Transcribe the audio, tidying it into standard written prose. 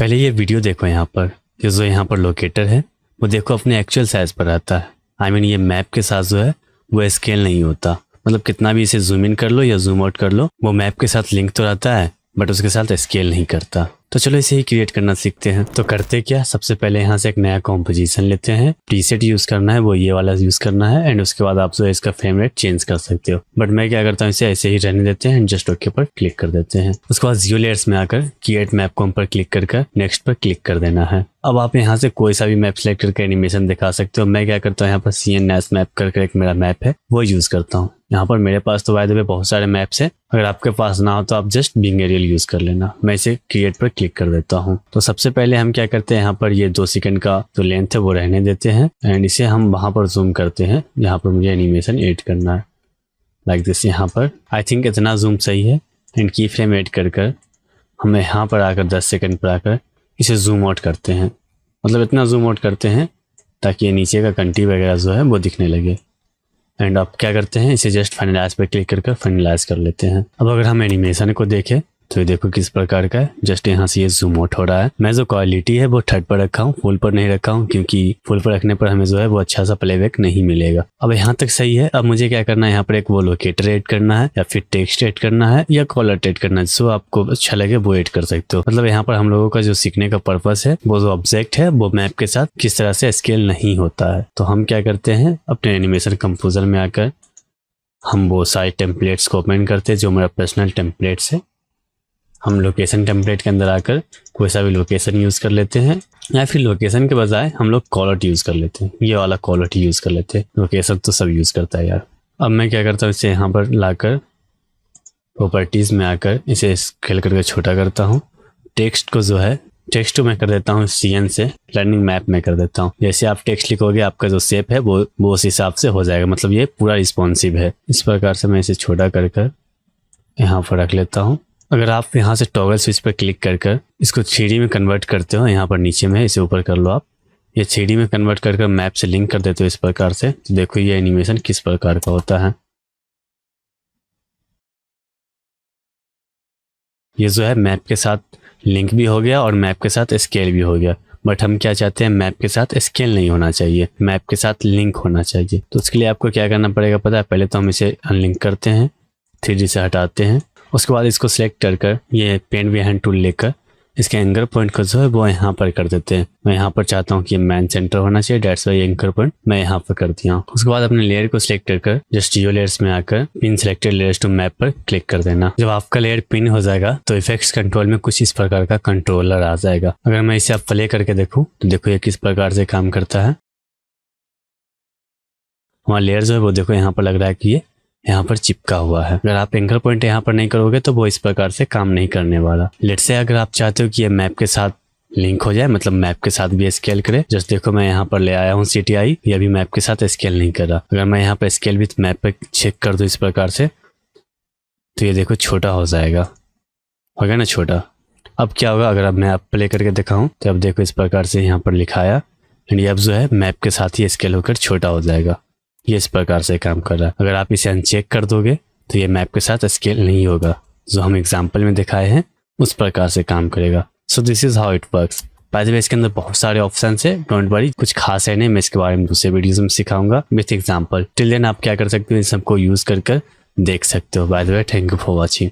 पहले ये वीडियो देखो, यहाँ पर ये जो यहाँ पर लोकेटर है वो देखो अपने एक्चुअल साइज पर आता है। आई मीन ये मैप के साथ जो है वो स्केल नहीं होता, मतलब कितना भी इसे जूम इन कर लो या जूम आउट कर लो वो मैप के साथ लिंक तो रहता है बट उसके साथ स्केल नहीं करता। तो चलो इसे ही क्रिएट करना सीखते हैं। तो करते क्या, सबसे पहले यहाँ से एक नया कॉम्पोजिशन लेते हैं। प्रीसेट यूज करना है, वो ये वाला यूज करना है एंड उसके बाद आप जो है इसका फ्रेम रेट चेंज कर सकते हो। बट मैं क्या करता हूँ, इसे ऐसे ही रहने देते हैं एंड जस्ट ओके पर क्लिक कर देते हैं। उसके बाद जियो लेयर्स में आकर क्रिएट मैप कॉम पर क्लिक कर नेक्स्ट पर क्लिक कर देना है। अब आप यहाँ से कोई सा भी मैप सेलेक्ट करके एनिमेशन दिखा सकते हो। मैं क्या करता हूँ, यहाँ पर CNS मैप करके एक मेरा मैप है वो यूज करता हूँ। यहाँ पर मेरे पास तो बाय द वे बहुत सारे मैप्स हैं, अगर आपके पास ना हो तो आप जस्ट बिंग एरियल यूज कर लेना। मैं इसे क्रिएट पर क्लिक कर देता हूँ। तो सबसे पहले हम क्या करते हैं, यहाँ पर ये 2 सेकंड का जो लेंथ है वो रहने देते हैं एंड इसे हम वहां पर जूम करते हैं जहाँ पर मुझे एनिमेशन एड करना है, लाइक दिस। यहाँ पर आई थिंक इतना जूम सही है एंड की फ्रेम एड कर हमें यहाँ पर आकर 10 सेकंड पर आकर इसे जूम आउट करते हैं, मतलब इतना जूम आउट करते हैं ताकि ये नीचे का कंटी वगैरह जो है वो दिखने लगे। एंड अब क्या करते हैं, इसे जस्ट फाइनलाइज पे क्लिक कर फाइनलाइज कर लेते हैं। अब अगर हम एनिमेशन को देखें तो ये देखो किस प्रकार का है, जस्ट यहाँ से ये जूम आउट हो रहा है। मैं जो क्वालिटी है वो 3rd पर रखा हूँ, फुल पर नहीं रखा हूँ क्योंकि फुल पर रखने पर हमें जो है वो अच्छा सा प्लेबैक नहीं मिलेगा। अब यहाँ तक सही है। अब मुझे क्या करना है, यहाँ पर एक वो लोकेटर ऐड करना है या फिर टेक्स्ट ऐड करना है या कॉलर ऐड करना है, जो आपको अच्छा लगे वो ऐड कर सकते हो। मतलब यहाँ पर हम लोगों का जो सीखने का पर्पस है वो जो ऑब्जेक्ट है वो मैप के साथ किस तरह से स्केल नहीं होता है। तो हम क्या करते हैं, अपने एनिमेशन कंपोजर में आकर हम वो सारे टेम्पलेट्स को ओपन करते हैं जो मेरा पर्सनल टेम्पलेट्स है। हम लोकेशन टेम्पलेट के अंदर आकर कोई सा भी लोकेशन यूज़ कर लेते हैं या फिर लोकेशन के बजाय हम लोग कॉलर यूज़ कर लेते हैं, ये वाला कॉलर यूज़ कर लेते हैं। लोकेशन तो सब यूज़ करता है यार। अब मैं क्या करता हूँ, इसे यहाँ पर लाकर प्रॉपर्टीज़ में आकर इसे स्केल करके छोटा करता हूँ। टेक्स्ट को जो है टेक्स्ट मैं कर देता हूँ CN से लर्निंग मैप में कर देता हूँ। जैसे आप टेक्स्ट लिखोगे आपका जो शेप है वो उस हिसाब से हो जाएगा, मतलब ये पूरा रिस्पॉन्सिव है। इस प्रकार से मैं इसे छोटा कर यहाँ पर रख लेता हूँ। अगर आप यहाँ से टॉगल स्विच पर क्लिक कर इसको 3D में कन्वर्ट करते हो, यहाँ पर नीचे में इसे ऊपर कर लो आप, ये 3D में कन्वर्ट कर मैप से लिंक कर देते हो इस प्रकार से, तो देखो ये एनिमेशन किस प्रकार का होता है। ये जो है मैप के साथ लिंक भी हो गया और मैप के साथ स्केल भी हो गया। बट हम क्या चाहते हैं, मैप के साथ स्केल नहीं होना चाहिए, मैप के साथ लिंक होना चाहिए। तो उसके लिए आपको क्या करना पड़ेगा पता है, पहले तो हम इसे अनलिंक करते हैं, 3D से हटाते हैं। उसके बाद इसको सिलेक्ट कर ये पेन बिहाइंड टूल लेकर इसके एंकर पॉइंट को जो है वो यहाँ पर कर देते हैं। मैं यहाँ पर चाहता हूँ कि मैन सेंटर होना चाहिए, डेट्स वाई एंकर पॉइंट मैं यहाँ पर कर दिया हूँ। उसके बाद अपने लेयर को सिलेक्ट कर जस्ट जियो लेयर्स में आकर pin selected layers to map पर क्लिक कर देना। जब आपका लेयर पिन हो जाएगा तो इफेक्ट्स कंट्रोल में कुछ इस प्रकार का कंट्रोलर आ जाएगा। अगर मैं इसे अब प्ले करके देखूँ तो देखो ये किस प्रकार से काम करता है। हमारा लेयर जो है वो देखो यहाँ पर लग रहा है कि ये यहाँ पर चिपका हुआ है। अगर आप एंकर पॉइंट यहाँ पर नहीं करोगे तो वो इस प्रकार से काम नहीं करने वाला। लेट्स से अगर आप चाहते हो कि ये मैप के साथ लिंक हो जाए, मतलब मैप के साथ भी स्केल करे, जस्ट देखो मैं यहाँ पर ले आया हूँ CTI, ये भी मैप के साथ स्केल नहीं कर रहा। अगर मैं यहाँ पर स्केल विथ मैप पे चेक कर दूँ इस प्रकार से तो ये देखो छोटा हो जाएगा, हो गया ना छोटा। अब क्या होगा, अगर अब मैं आप प्ले करके दिखाऊँ तो अब देखो इस प्रकार से यहाँ पर लिखाया एंड ये अब जो है मैप के साथ ही स्केल होकर छोटा हो जाएगा। ये इस प्रकार से काम कर रहा है। अगर आप इसे अनचेक कर दोगे तो ये मैप के साथ स्केल नहीं होगा, जो हम एग्जांपल में दिखाए हैं उस प्रकार से काम करेगा। So this is how it works. By the way इसके अंदर बहुत सारे ऑप्शन है, डोंट वरी, कुछ खास है नहीं, मैं इसके बारे में दूसरे वीडियोस में सिखाऊंगा विथ एग्जांपल। टिल देन आप क्या कर सकते हो, इन सबको यूज कर देख सकते हो। By the way thank you for watching.